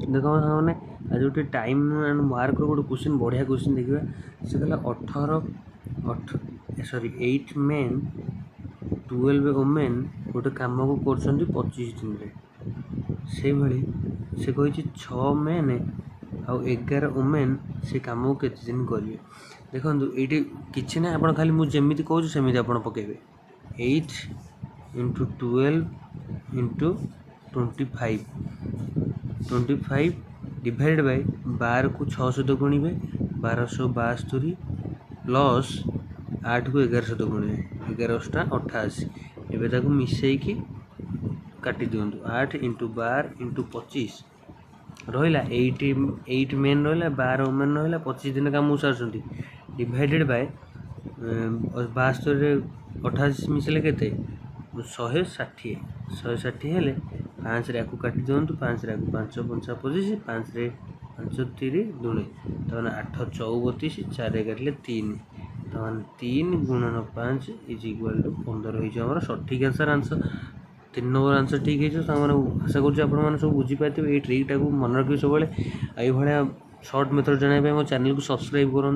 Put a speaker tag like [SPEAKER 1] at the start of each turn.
[SPEAKER 1] देख सामने आज गोटे टाइम एंड मार्क गोटे क्वेश्चन बढ़िया क्वेश्चन देखा से कहला 8 मेन 12 वुमेन गोटे कम को कर 25 दिन से भाई से कही 6 मेन आउ 11 वुमेन से कम को केते दिन करेंगे देखो ये किसी ना आप खाली मुझे कहूँ सेमती आप पकेबे 8 इंटू 12 इंटू 25 डिवाइड बाय 12 को 6 सहित गुणिबे 1272 प्लस 8 को 11 सहित गुणिबे 11 88 एवं मिसईकी काटी दिंतु 8 इंटू 12 इंटू 25 रहा 8 मेन रहा 12 वुमेन रहा 25 दिन कम सारी डिवाइडेड बाय 72 88 मिसले के 160 हेले 5 रे काटी दिंतु 5 रे 5 5 25 5 रे 5 3 2 तमाने 8 34 4 काटिले 3 तमाने 3 गुणन 5 इज इक्वल टू 15 हो सठिक आंसर 3 नंबर आंसर ठीक है मैंने आशा करें सब बुझीपारे ये ट्रिक टाक मन रखिए सब ये शॉर्ट मेथड जाना मो चैनल को सब्सक्राइब करूँ।